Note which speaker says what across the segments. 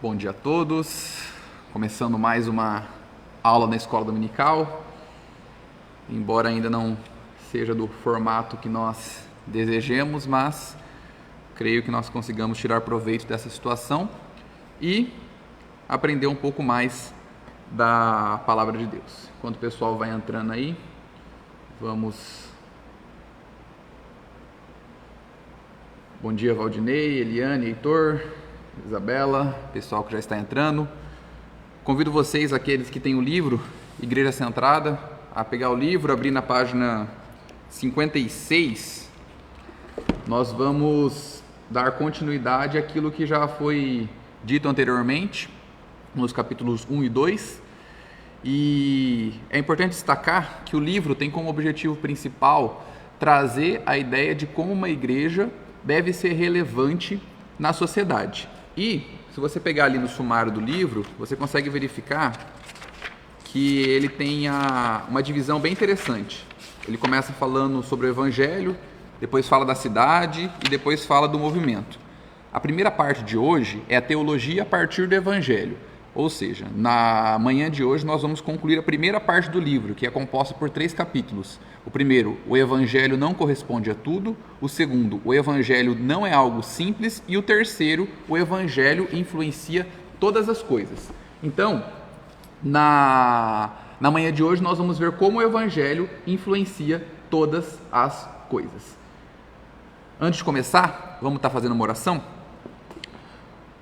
Speaker 1: Bom dia a todos, começando mais uma aula na escola dominical, embora ainda não seja do formato que nós desejemos, mas creio que nós consigamos tirar proveito dessa situação e aprender um pouco mais da palavra de Deus. Enquanto o pessoal vai entrando aí, vamos... Bom dia, Valdinei, Eliane, Heitor, Isabela, pessoal que já está entrando. Convido vocês, aqueles que têm o livro Igreja Centrada, a pegar o livro, abrir na página 56. Nós vamos dar continuidade àquilo que já foi dito anteriormente, nos capítulos 1 e 2. E é importante destacar que o livro tem como objetivo principal trazer a ideia de como uma igreja deve ser relevante na sociedade. E, se você pegar ali no sumário do livro, você consegue verificar que ele tem uma divisão bem interessante. Ele começa falando sobre o Evangelho, depois fala da cidade e depois fala do movimento. A primeira parte de hoje é a teologia a partir do Evangelho. Ou seja, na manhã de hoje nós vamos concluir a primeira parte do livro, que é composta por 3 capítulos. O primeiro, o Evangelho não corresponde a tudo. O segundo, o Evangelho não é algo simples. E o terceiro, o Evangelho influencia todas as coisas. Então, na manhã de hoje nós vamos ver como o Evangelho influencia todas as coisas. Antes de começar, vamos estar fazendo uma oração?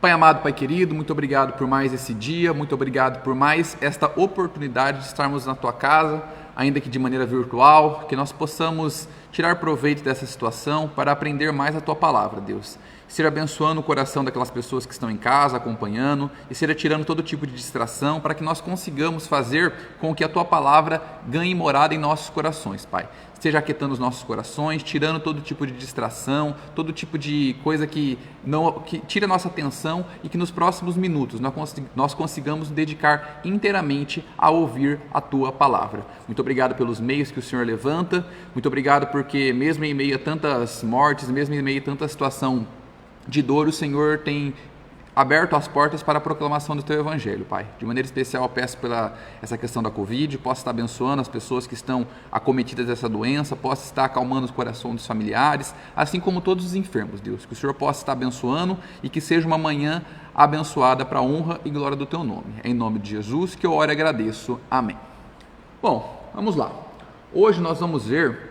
Speaker 1: Pai amado, Pai querido, muito obrigado por mais esse dia, muito obrigado por mais esta oportunidade de estarmos na Tua casa, ainda que de maneira virtual, que nós possamos tirar proveito dessa situação para aprender mais a Tua palavra, Deus. Seja abençoando o coração daquelas pessoas que estão em casa, acompanhando, e seja tirando todo tipo de distração para que nós consigamos fazer com que a Tua palavra ganhe morada em nossos corações, Pai. Esteja aquietando os nossos corações, tirando todo tipo de distração, todo tipo de coisa que tira a nossa atenção e que nos próximos minutos nós consigamos dedicar inteiramente a ouvir a Tua palavra. Muito obrigado pelos meios que o Senhor levanta, muito obrigado porque mesmo em meio a tantas mortes, mesmo em meio a tanta situação de dor, o Senhor tem aberto as portas para a proclamação do Teu Evangelho, Pai. De maneira especial, eu peço pela essa questão da Covid, possa estar abençoando as pessoas que estão acometidas dessa doença, possa estar acalmando os corações dos familiares, assim como todos os enfermos, Deus. Que o Senhor possa estar abençoando e que seja uma manhã abençoada para a honra e glória do Teu nome. É em nome de Jesus que eu oro e agradeço. Amém. Bom, vamos lá. Hoje nós vamos ver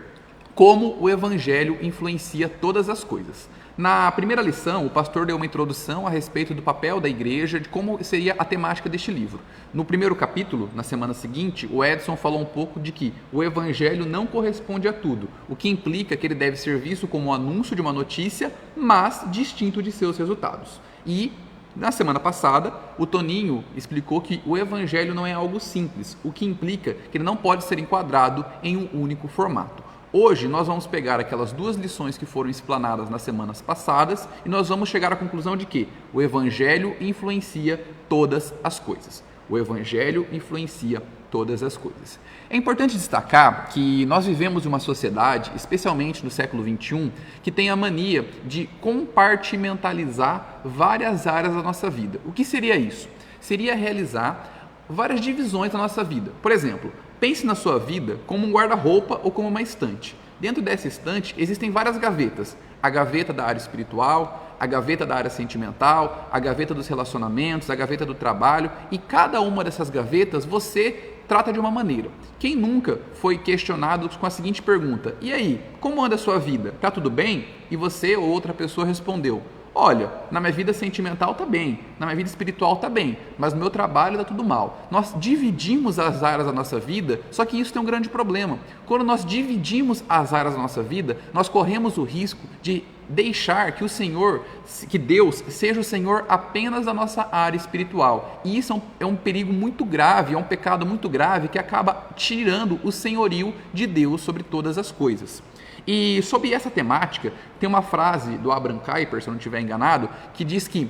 Speaker 1: como o Evangelho influencia todas as coisas. Na primeira lição, o pastor deu uma introdução a respeito do papel da igreja, de como seria a temática deste livro. No primeiro capítulo, na semana seguinte, o Edson falou um pouco de que o evangelho não corresponde a tudo, o que implica que ele deve ser visto como um anúncio de uma notícia, mas distinto de seus resultados. E, na semana passada, o Toninho explicou que o evangelho não é algo simples, o que implica que ele não pode ser enquadrado em um único formato. Hoje nós vamos pegar aquelas 2 lições que foram explanadas nas semanas passadas e nós vamos chegar à conclusão de que o Evangelho influencia todas as coisas. O Evangelho influencia todas as coisas. É importante destacar que nós vivemos em uma sociedade, especialmente no século XXI, que tem a mania de compartimentalizar várias áreas da nossa vida. O que seria isso? Seria realizar várias divisões da nossa vida. Por exemplo, pense na sua vida como um guarda-roupa ou como uma estante. Dentro dessa estante existem várias gavetas. A gaveta da área espiritual, a gaveta da área sentimental, a gaveta dos relacionamentos, a gaveta do trabalho. E cada uma dessas gavetas você trata de uma maneira. Quem nunca foi questionado com a seguinte pergunta: e aí, como anda a sua vida? Tá tudo bem? E você ou outra pessoa respondeu: olha, na minha vida sentimental está bem, na minha vida espiritual está bem, mas no meu trabalho está tudo mal. Nós dividimos as áreas da nossa vida, só que isso tem um grande problema. Quando nós dividimos as áreas da nossa vida, nós corremos o risco de deixar que o Senhor, que Deus, seja o Senhor apenas da nossa área espiritual. E isso é um perigo muito grave, é um pecado muito grave que acaba tirando o senhorio de Deus sobre todas as coisas. E sobre essa temática, tem uma frase do Abraham Kuyper, se eu não estiver enganado, que diz que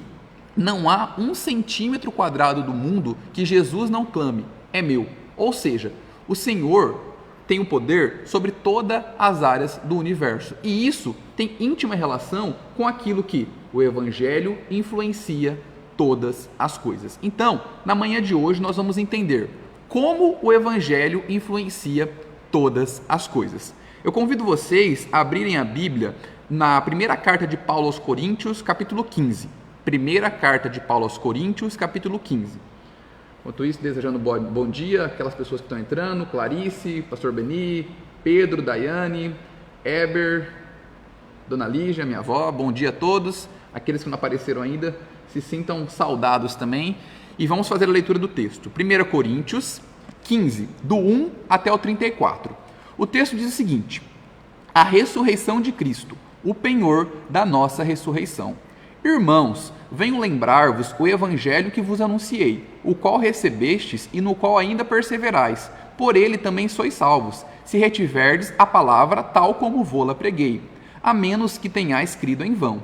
Speaker 1: não há 1 centímetro quadrado do mundo que Jesus não clame, é meu. Ou seja, o Senhor tem o poder sobre todas as áreas do universo. E isso tem íntima relação com aquilo que o Evangelho influencia todas as coisas. Então, na manhã de hoje, nós vamos entender como o Evangelho influencia todas as coisas. Eu convido vocês a abrirem a Bíblia na primeira carta de Paulo aos Coríntios, capítulo 15. Primeira carta de Paulo aos Coríntios, capítulo 15. Enquanto isso, desejando bom dia àquelas pessoas que estão entrando: Clarice, Pastor Beni, Pedro, Daiane, Eber, Dona Lígia, minha avó. Bom dia a todos. Aqueles que não apareceram ainda, se sintam saudados também. E vamos fazer a leitura do texto. 1 Coríntios 15, do 1 até o 34. O texto diz o seguinte: a ressurreição de Cristo, o penhor da nossa ressurreição. Irmãos, venho lembrar-vos o evangelho que vos anunciei, o qual recebestes e no qual ainda perseverais. Por ele também sois salvos, se retiverdes a palavra tal como vô-la preguei, a menos que tenhais crido em vão.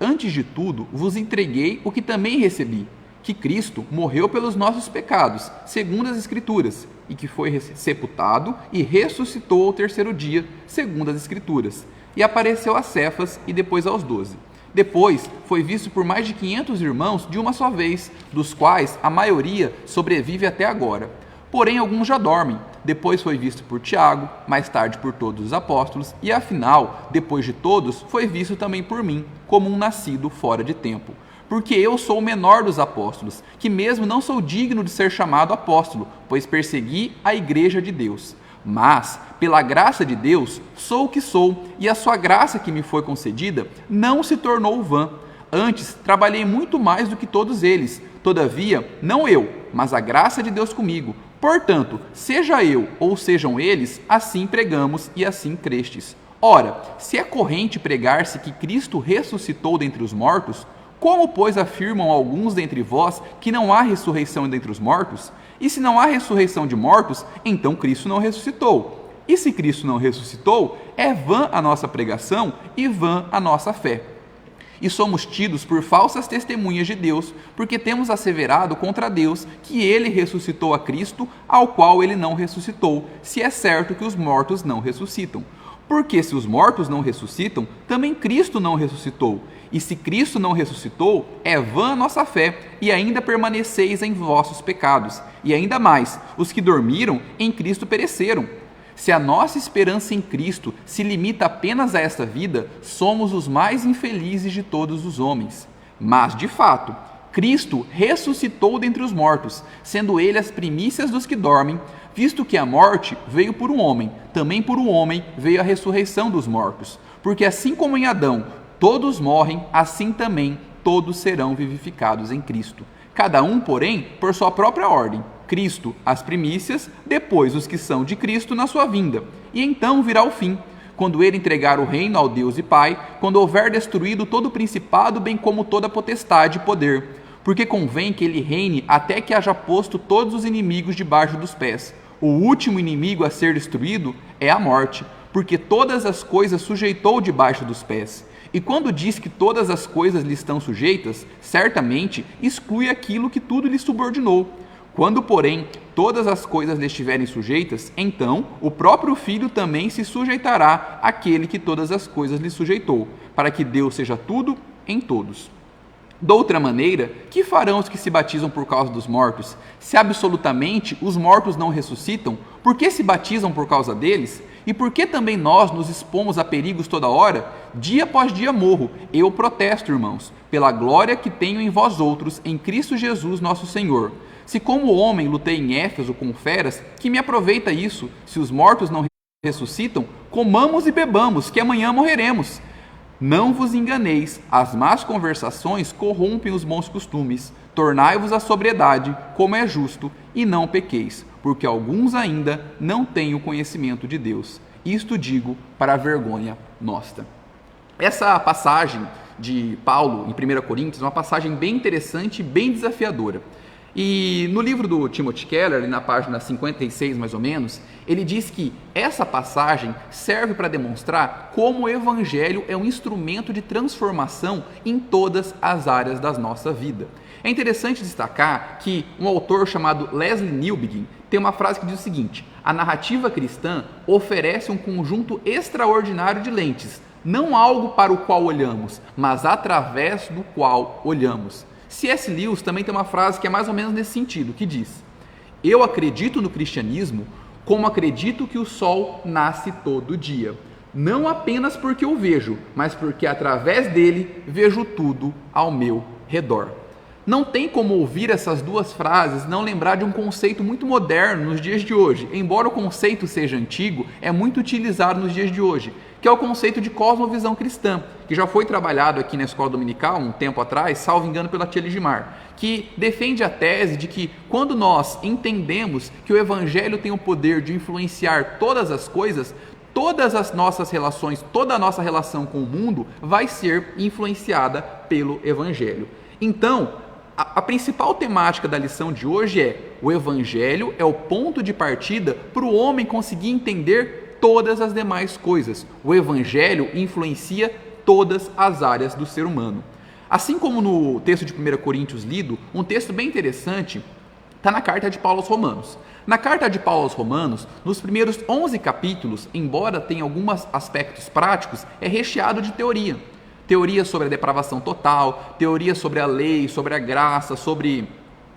Speaker 1: Antes de tudo, vos entreguei o que também recebi, que Cristo morreu pelos nossos pecados, segundo as Escrituras, e que foi sepultado e ressuscitou ao terceiro dia, segundo as Escrituras, e apareceu a Cefas e depois aos 12. Depois foi visto por mais de 500 irmãos de uma só vez, dos quais a maioria sobrevive até agora. Porém, alguns já dormem. Depois foi visto por Tiago, mais tarde por todos os apóstolos, e afinal, depois de todos, foi visto também por mim, como um nascido fora de tempo. Porque eu sou o menor dos apóstolos, que mesmo não sou digno de ser chamado apóstolo, pois persegui a igreja de Deus. Mas, pela graça de Deus, sou o que sou, e a sua graça que me foi concedida não se tornou vã. Antes, trabalhei muito mais do que todos eles. Todavia, não eu, mas a graça de Deus comigo. Portanto, seja eu ou sejam eles, assim pregamos e assim crestes. Ora, se é corrente pregar-se que Cristo ressuscitou dentre os mortos, como, pois, afirmam alguns dentre vós que não há ressurreição dentre os mortos? E se não há ressurreição de mortos, então Cristo não ressuscitou. E se Cristo não ressuscitou, é vã a nossa pregação e vã a nossa fé. E somos tidos por falsas testemunhas de Deus, porque temos asseverado contra Deus que ele ressuscitou a Cristo, ao qual ele não ressuscitou, se é certo que os mortos não ressuscitam. Porque se os mortos não ressuscitam, também Cristo não ressuscitou. E se Cristo não ressuscitou, é vã a nossa fé, e ainda permaneceis em vossos pecados. E ainda mais, os que dormiram em Cristo pereceram. Se a nossa esperança em Cristo se limita apenas a esta vida, somos os mais infelizes de todos os homens. Mas, de fato, Cristo ressuscitou dentre os mortos, sendo ele as primícias dos que dormem, visto que a morte veio por um homem, também por um homem veio a ressurreição dos mortos. Porque assim como em Adão todos morrem, assim também todos serão vivificados em Cristo. Cada um, porém, por sua própria ordem. Cristo, as primícias, depois os que são de Cristo na sua vinda. E então virá o fim, quando ele entregar o reino ao Deus e Pai, quando houver destruído todo o principado, bem como toda a potestade e poder. Porque convém que ele reine até que haja posto todos os inimigos debaixo dos pés. O último inimigo a ser destruído é a morte, porque todas as coisas sujeitou debaixo dos pés. E quando diz que todas as coisas lhe estão sujeitas, certamente exclui aquilo que tudo lhe subordinou. Quando, porém, todas as coisas lhe estiverem sujeitas, então o próprio Filho também se sujeitará àquele que todas as coisas lhe sujeitou, para que Deus seja tudo em todos. Doutra maneira, que farão os que se batizam por causa dos mortos? Se absolutamente os mortos não ressuscitam, por que se batizam por causa deles? E por que também nós nos expomos a perigos toda hora? Dia após dia morro. Eu protesto, irmãos, pela glória que tenho em vós outros, em Cristo Jesus nosso Senhor. Se como homem lutei em Éfeso com feras, que me aproveita isso? Se os mortos não ressuscitam, comamos e bebamos, que amanhã morreremos. Não vos enganeis, as más conversações corrompem os bons costumes. Tornai-vos à sobriedade, como é justo, e não pequeis, porque alguns ainda não têm o conhecimento de Deus. Isto digo para a vergonha nossa. Essa passagem de Paulo em 1 Coríntios é uma passagem bem interessante e bem desafiadora. E no livro do Timothy Keller, na página 56 mais ou menos, ele diz que essa passagem serve para demonstrar como o Evangelho é um instrumento de transformação em todas as áreas da nossa vida. É interessante destacar que um autor chamado Leslie Newbigin tem uma frase que diz o seguinte: a narrativa cristã oferece um conjunto extraordinário de lentes, não algo para o qual olhamos, mas através do qual olhamos. C.S. Lewis também tem uma frase que é mais ou menos nesse sentido, que diz: eu acredito no cristianismo como acredito que o sol nasce todo dia, não apenas porque o vejo, mas porque através dele vejo tudo ao meu redor. Não tem como ouvir essas duas frases não lembrar de um conceito muito moderno nos dias de hoje. Embora o conceito seja antigo, é muito utilizado nos dias de hoje, que é o conceito de cosmovisão cristã, que já foi trabalhado aqui na escola dominical um tempo atrás, salvo engano pela tia Ligimar, que defende a tese de que quando nós entendemos que o evangelho tem o poder de influenciar todas as coisas, todas as nossas relações, toda a nossa relação com o mundo vai ser influenciada pelo evangelho. Então, a principal temática da lição de hoje é: o evangelho é o ponto de partida para o homem conseguir entender todas as demais coisas. O evangelho influencia todas as áreas do ser humano. Assim como no texto de 1 Coríntios lido, um texto bem interessante está na carta de Paulo aos Romanos. Na carta de Paulo aos Romanos, nos primeiros 11 capítulos, embora tenha alguns aspectos práticos, é recheado de teoria. Teoria sobre a depravação total, teoria sobre a lei, sobre a graça, sobre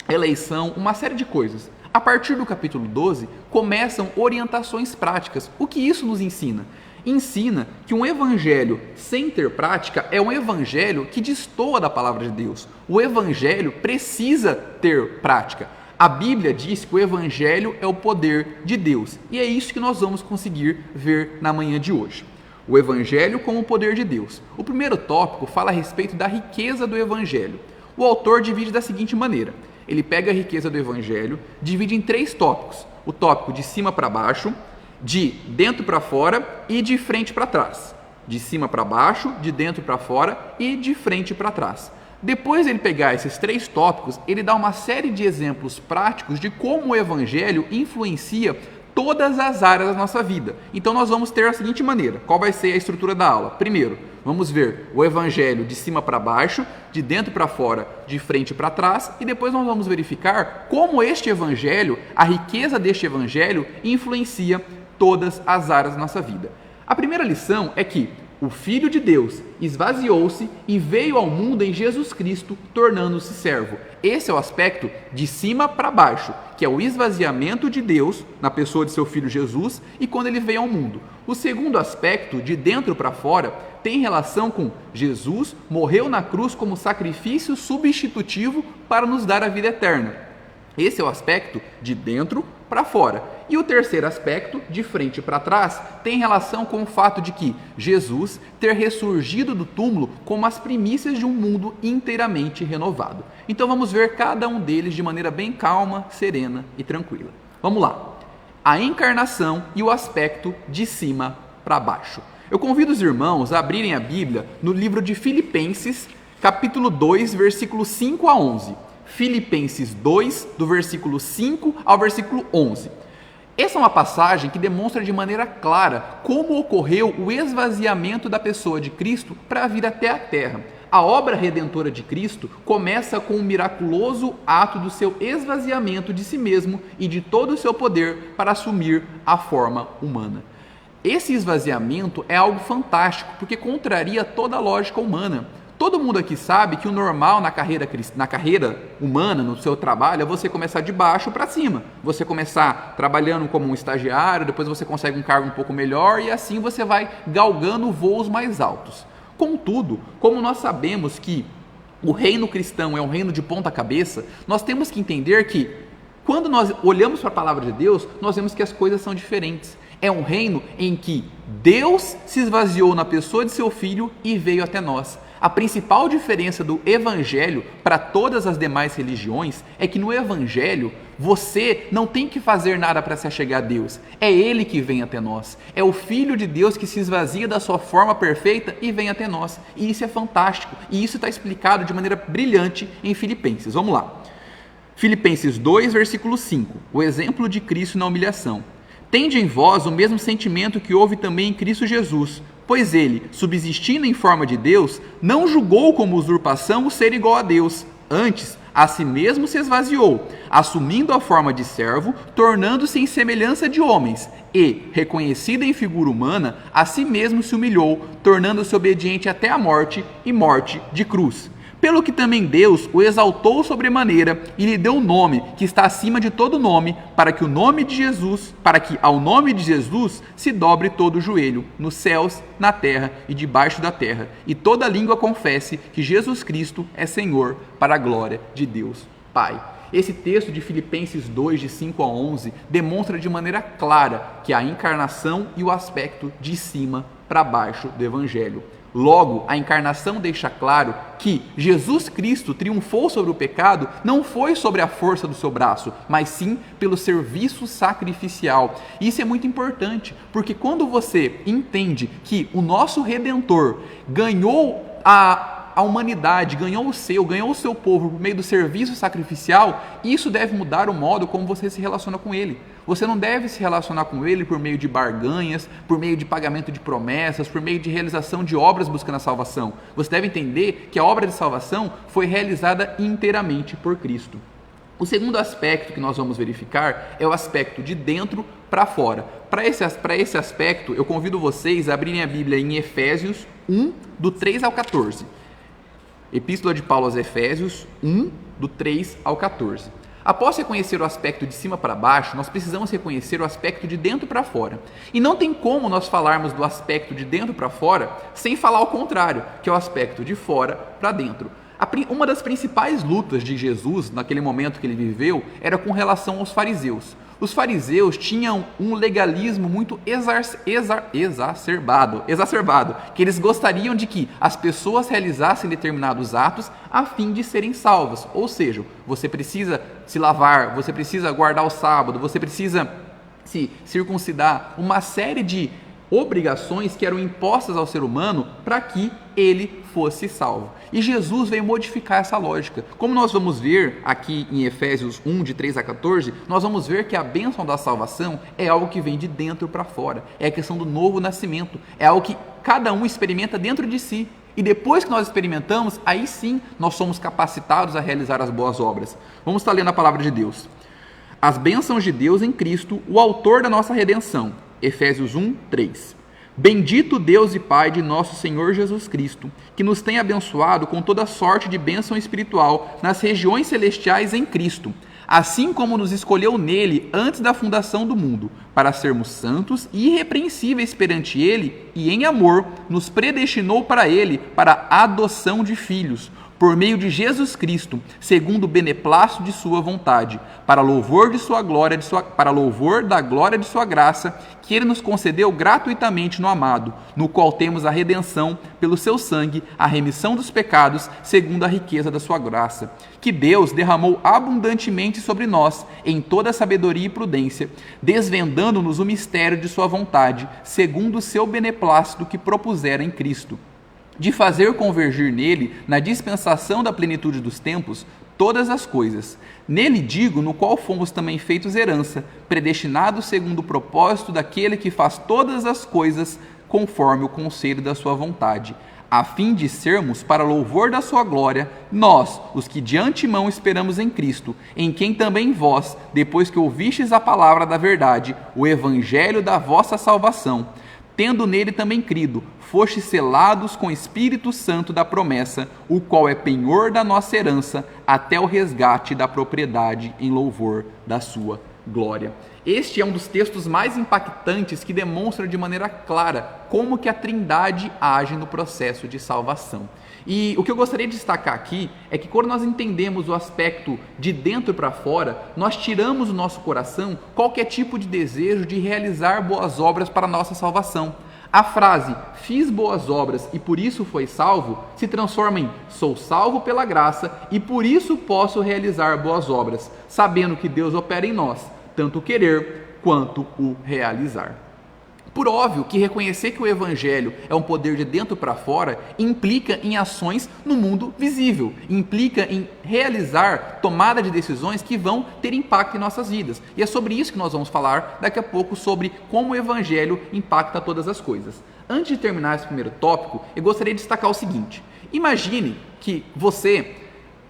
Speaker 1: eleição, uma série de coisas. A partir do capítulo 12, começam orientações práticas. O que isso nos ensina? Ensina que um evangelho sem ter prática é um evangelho que destoa da palavra de Deus. O evangelho precisa ter prática. A Bíblia diz que o evangelho é o poder de Deus. E é isso que nós vamos conseguir ver na manhã de hoje. O evangelho como o poder de Deus. O primeiro tópico fala a respeito da riqueza do evangelho. O autor divide da seguinte maneira: ele pega a riqueza do evangelho, divide em 3 tópicos. O tópico de cima para baixo, de dentro para fora e de frente para trás. De cima para baixo, de dentro para fora e de frente para trás. Depois de ele pegar esses 3 tópicos, ele dá uma série de exemplos práticos de como o evangelho influencia todas as áreas da nossa vida. Então nós vamos ter a seguinte maneira: qual vai ser a estrutura da aula? Primeiro, vamos ver o evangelho de cima para baixo, de dentro para fora, de frente para trás, e depois nós vamos verificar como este evangelho, a riqueza deste evangelho, influencia todas as áreas da nossa vida. A primeira lição é que o Filho de Deus esvaziou-se e veio ao mundo em Jesus Cristo, tornando-se servo. Esse é o aspecto de cima para baixo, que é o esvaziamento de Deus na pessoa de seu Filho Jesus e quando ele veio ao mundo. O segundo aspecto, de dentro para fora, tem relação com Jesus morreu na cruz como sacrifício substitutivo para nos dar a vida eterna. Esse é o aspecto de dentro para fora. E o terceiro aspecto, de frente para trás, tem relação com o fato de que Jesus ter ressurgido do túmulo como as primícias de um mundo inteiramente renovado. Então vamos ver cada um deles de maneira bem calma, serena e tranquila. Vamos lá. A encarnação e o aspecto de cima para baixo. Eu convido os irmãos a abrirem a Bíblia no livro de Filipenses, capítulo 2, versículos 5 a 11. Filipenses 2, do versículo 5 ao versículo 11. Essa é uma passagem que demonstra de maneira clara como ocorreu o esvaziamento da pessoa de Cristo para vir até a terra. A obra redentora de Cristo começa com o miraculoso ato do seu esvaziamento de si mesmo e de todo o seu poder para assumir a forma humana. Esse esvaziamento é algo fantástico, porque contraria toda a lógica humana. Todo mundo aqui sabe que o normal na carreira humana, no seu trabalho, é você começar de baixo para cima. Você começar trabalhando como um estagiário, depois você consegue um cargo um pouco melhor e assim você vai galgando voos mais altos. Contudo, como nós sabemos que o reino cristão é um reino de ponta cabeça, nós temos que entender que quando nós olhamos para a palavra de Deus, nós vemos que as coisas são diferentes. É um reino em que Deus se esvaziou na pessoa de seu Filho e veio até nós. A principal diferença do Evangelho para todas as demais religiões é que no Evangelho você não tem que fazer nada para se achegar a Deus. É Ele que vem até nós. É o Filho de Deus que se esvazia da sua forma perfeita e vem até nós. E isso é fantástico. E isso está explicado de maneira brilhante em Filipenses. Vamos lá. Filipenses 2, versículo 5. O exemplo de Cristo na humilhação. Tende em vós o mesmo sentimento que houve também em Cristo Jesus, pois ele, subsistindo em forma de Deus, não julgou como usurpação o ser igual a Deus. Antes, a si mesmo se esvaziou, assumindo a forma de servo, tornando-se em semelhança de homens, e, reconhecido em figura humana, a si mesmo se humilhou, tornando-se obediente até a morte e morte de cruz. Pelo que também Deus o exaltou sobremaneira e lhe deu um nome que está acima de todo nome, para que ao nome de Jesus se dobre todo o joelho, nos céus, na terra e debaixo da terra, e toda língua confesse que Jesus Cristo é Senhor, para a glória de Deus Pai. Esse texto de Filipenses 2, de 5 a 11, demonstra de maneira clara que a encarnação e o aspecto de cima para baixo do Evangelho. Logo, a encarnação deixa claro que Jesus Cristo triunfou sobre o pecado não foi sobre a força do seu braço, mas sim pelo serviço sacrificial. E isso é muito importante, porque quando você entende que o nosso Redentor ganhou a humanidade, ganhou o seu povo por meio do serviço sacrificial, isso deve mudar o modo como você se relaciona com ele. Você não deve se relacionar com ele por meio de barganhas, por meio de pagamento de promessas, por meio de realização de obras buscando a salvação. Você deve entender que a obra de salvação foi realizada inteiramente por Cristo. O segundo aspecto que nós vamos verificar é o aspecto de dentro para fora. Para esse aspecto, eu convido vocês a abrirem a Bíblia em Efésios 1, do 3 ao 14. Epístola de Paulo aos Efésios 1, do 3 ao 14. Após reconhecer o aspecto de cima para baixo, nós precisamos reconhecer o aspecto de dentro para fora. E não tem como nós falarmos do aspecto de dentro para fora sem falar o contrário, que é o aspecto de fora para dentro. Uma das principais lutas de Jesus, naquele momento que ele viveu, era com relação aos fariseus. Os fariseus tinham um legalismo muito exacerbado, que eles gostariam de que as pessoas realizassem determinados atos a fim de serem salvas. Ou seja, você precisa se lavar, você precisa guardar o sábado, você precisa se circuncidar, uma série de obrigações que eram impostas ao ser humano para que ele fosse salvo. E Jesus veio modificar essa lógica. Como nós vamos ver aqui em Efésios 1, de 3 a 14, nós vamos ver que a bênção da salvação é algo que vem de dentro para fora. É a questão do novo nascimento. É algo que cada um experimenta dentro de si. E depois que nós experimentamos, aí sim nós somos capacitados a realizar as boas obras. Vamos estar lendo a palavra de Deus. As bênçãos de Deus em Cristo, o autor da nossa redenção. Efésios 1, 3. Bendito Deus e Pai de nosso Senhor Jesus Cristo, que nos tem abençoado com toda sorte de bênção espiritual nas regiões celestiais em Cristo, assim como nos escolheu nele antes da fundação do mundo, para sermos santos e irrepreensíveis perante ele, e em amor nos predestinou para ele, para a adoção de filhos, por meio de Jesus Cristo, segundo o beneplácito de sua vontade, para louvor de sua glória, para louvor da glória de sua graça, que ele nos concedeu gratuitamente no amado, no qual temos a redenção pelo seu sangue, a remissão dos pecados, segundo a riqueza da sua graça, que Deus derramou abundantemente sobre nós, em toda sabedoria e prudência, desvendando-nos o mistério de sua vontade, segundo o seu beneplácito que propusera em Cristo, de fazer convergir nele, na dispensação da plenitude dos tempos, todas as coisas. Nele digo, no qual fomos também feitos herança, predestinados segundo o propósito daquele que faz todas as coisas conforme o conselho da sua vontade, a fim de sermos, para louvor da sua glória, nós, os que de antemão esperamos em Cristo, em quem também vós, depois que ouvistes a palavra da verdade, o evangelho da vossa salvação, tendo nele também crido, fostes selados com o Espírito Santo da promessa, o qual é penhor da nossa herança, até o resgate da propriedade em louvor da sua glória. Este é um dos textos mais impactantes que demonstra de maneira clara como que a Trindade age no processo de salvação. E o que eu gostaria de destacar aqui é que quando nós entendemos o aspecto de dentro para fora, nós tiramos do nosso coração qualquer tipo de desejo de realizar boas obras para a nossa salvação. A frase, fiz boas obras e por isso foi salvo, se transforma em, sou salvo pela graça e por isso posso realizar boas obras, sabendo que Deus opera em nós, tanto o querer quanto o realizar. Por óbvio que reconhecer que o Evangelho é um poder de dentro para fora implica em ações no mundo visível, implica em realizar tomada de decisões que vão ter impacto em nossas vidas. E é sobre isso que nós vamos falar daqui a pouco, sobre como o Evangelho impacta todas as coisas. Antes de terminar esse primeiro tópico, eu gostaria de destacar o seguinte: imagine que você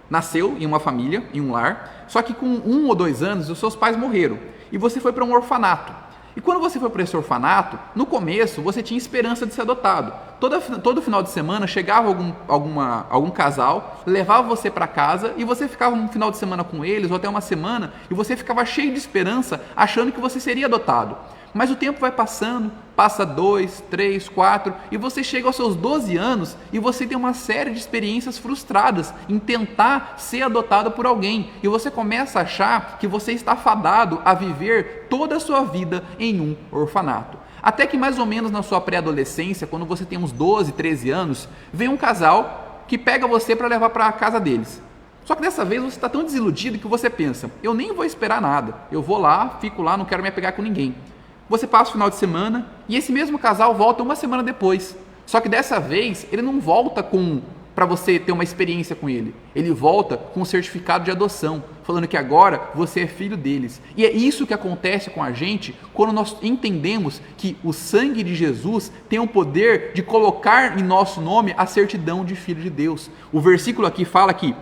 Speaker 1: nasceu em uma família, em um lar, só que com 1 ou 2 anos os seus pais morreram e você foi para um orfanato. E quando você foi para esse orfanato, no começo você tinha esperança de ser adotado. todo final de semana chegava algum casal, levava você para casa e você ficava um final de semana com eles, ou até uma semana, e você ficava cheio de esperança, achando que você seria adotado. Mas o tempo vai passando, passa 2, 3, 4, e você chega aos seus 12 anos e você tem uma série de experiências frustradas em tentar ser adotado por alguém. E você começa a achar que você está fadado a viver toda a sua vida em um orfanato. Até que mais ou menos na sua pré-adolescência, quando você tem uns 12, 13 anos, vem um casal que pega você para levar para a casa deles. Só que dessa vez você está tão desiludido que você pensa, eu nem vou esperar nada, eu vou lá, fico lá, não quero me apegar com ninguém. Você passa o final de semana e esse mesmo casal volta uma semana depois. Só que dessa vez ele não volta para você ter uma experiência com ele. Ele volta com um certificado de adoção, falando que agora você é filho deles. E é isso que acontece com a gente quando nós entendemos que o sangue de Jesus tem o poder de colocar em nosso nome a certidão de filho de Deus. O versículo aqui fala que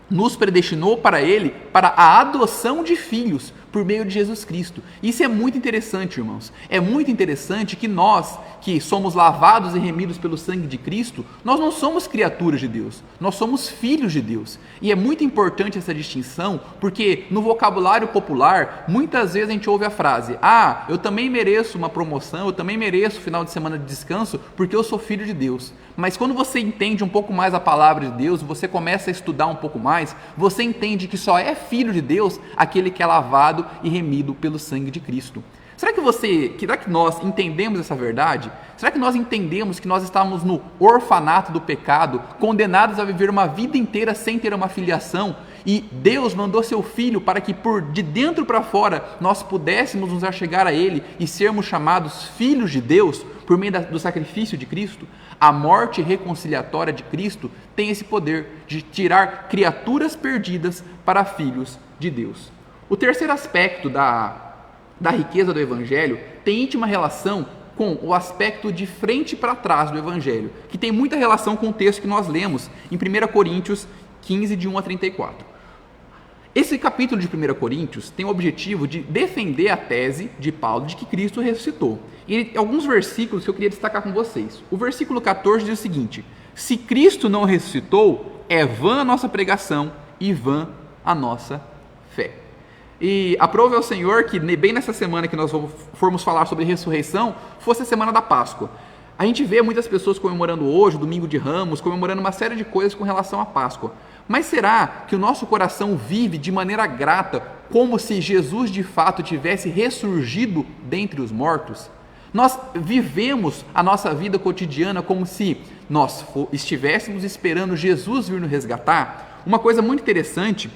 Speaker 1: nos predestinou para ele, para a adoção de filhos, por meio de Jesus Cristo. Isso é muito interessante, irmãos. É muito interessante que nós, que somos lavados e remidos pelo sangue de Cristo, nós não somos criaturas de Deus, nós somos filhos de Deus. E é muito importante essa distinção, porque no vocabulário popular, muitas vezes a gente ouve a frase, eu também mereço uma promoção, eu também mereço final de semana de descanso, porque eu sou filho de Deus. Mas quando você entende um pouco mais a palavra de Deus, você começa a estudar um pouco mais, você entende que só é filho de Deus aquele que é lavado e remido pelo sangue de Cristo. Será que nós entendemos essa verdade? Será que nós entendemos que nós estamos no orfanato do pecado, condenados a viver uma vida inteira sem ter uma filiação, e Deus mandou seu Filho para que de dentro para fora nós pudéssemos nos achegar a Ele e sermos chamados filhos de Deus por meio do sacrifício de Cristo? A morte reconciliatória de Cristo tem esse poder de tirar criaturas perdidas para filhos de Deus. O terceiro aspecto da riqueza do Evangelho tem íntima relação com o aspecto de frente para trás do Evangelho, que tem muita relação com o texto que nós lemos em 1 Coríntios 15, de 1 a 34. Esse capítulo de 1 Coríntios tem o objetivo de defender a tese de Paulo de que Cristo ressuscitou. E alguns versículos que eu queria destacar com vocês. O versículo 14 diz o seguinte: se Cristo não ressuscitou, é vã a nossa pregação e vã a nossa fé. E aprove ao Senhor que bem nessa semana que nós formos falar sobre ressurreição, fosse a semana da Páscoa. A gente vê muitas pessoas comemorando hoje, o Domingo de Ramos, comemorando uma série de coisas com relação à Páscoa. Mas será que o nosso coração vive de maneira grata, como se Jesus de fato tivesse ressurgido dentre os mortos? Nós vivemos a nossa vida cotidiana como se nós estivéssemos esperando Jesus vir nos resgatar? Uma coisa muito interessante,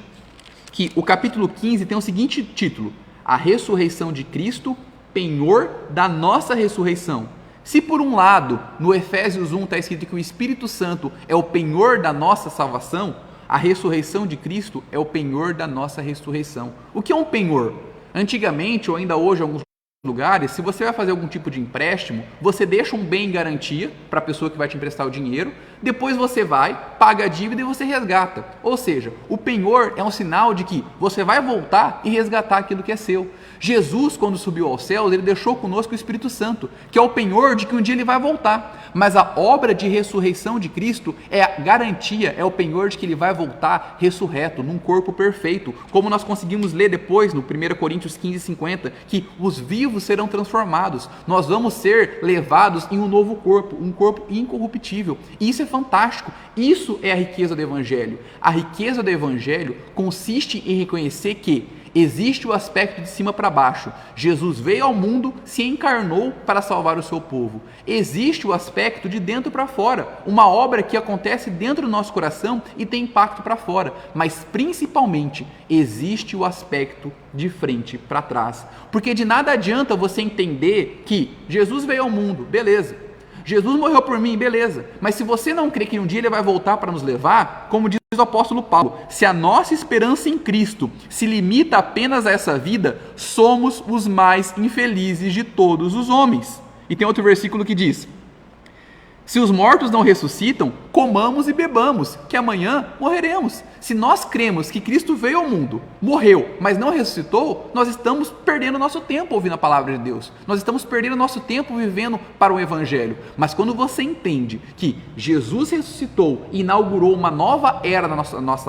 Speaker 1: que o capítulo 15 tem o seguinte título: a ressurreição de Cristo, penhor da nossa ressurreição. Se por um lado, no Efésios 1 está escrito que o Espírito Santo é o penhor da nossa salvação, a ressurreição de Cristo é o penhor da nossa ressurreição. O que é um penhor? Antigamente, ou ainda hoje, em alguns lugares, se você vai fazer algum tipo de empréstimo, você deixa um bem em garantia para a pessoa que vai te emprestar o dinheiro, depois você vai, paga a dívida e você resgata. Ou seja, o penhor é um sinal de que você vai voltar e resgatar aquilo que é seu. Jesus, quando subiu aos céus, ele deixou conosco o Espírito Santo, que é o penhor de que um dia ele vai voltar. Mas a obra de ressurreição de Cristo é a garantia, é o penhor de que ele vai voltar ressurreto, num corpo perfeito. Como nós conseguimos ler depois, no 1 Coríntios 15, 50, que os vivos serão transformados. Nós vamos ser levados em um novo corpo, um corpo incorruptível. E isso é fantástico. Isso é a riqueza do Evangelho. A riqueza do Evangelho consiste em reconhecer que existe o aspecto de cima para baixo. Jesus veio ao mundo, se encarnou para salvar o seu povo. Existe o aspecto de dentro para fora, uma obra que acontece dentro do nosso coração e tem impacto para fora. Mas principalmente existe o aspecto de frente para trás. Porque de nada adianta você entender que Jesus veio ao mundo, beleza. Jesus morreu por mim, beleza. Mas se você não crê que um dia ele vai voltar para nos levar, como diz o apóstolo Paulo, se a nossa esperança em Cristo se limita apenas a essa vida, somos os mais infelizes de todos os homens. E tem outro versículo que diz: Se os mortos não ressuscitam, comamos e bebamos, que amanhã morreremos. Se nós cremos que Cristo veio ao mundo, morreu, mas não ressuscitou, nós estamos perdendo nosso tempo ouvindo a palavra de Deus. Nós estamos perdendo nosso tempo vivendo para o Evangelho. Mas quando você entende que Jesus ressuscitou e inaugurou uma nova era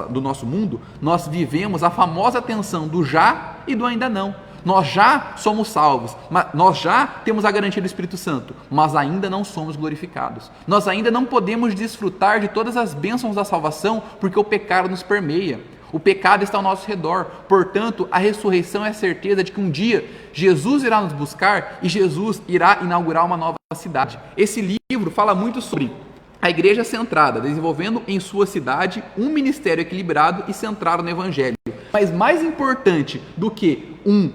Speaker 1: do nosso mundo, nós vivemos a famosa tensão do já e do ainda não. Nós já somos salvos, nós já temos a garantia do Espírito Santo, mas ainda não somos glorificados. Nós ainda não podemos desfrutar de todas as bênçãos da salvação, porque o pecado nos permeia. O pecado está ao nosso redor. Portanto, a ressurreição é a certeza de que um dia Jesus irá nos buscar e Jesus irá inaugurar uma nova cidade. Esse livro fala muito sobre a igreja centrada, desenvolvendo em sua cidade um ministério equilibrado e centrado no Evangelho. Mas mais importante do que um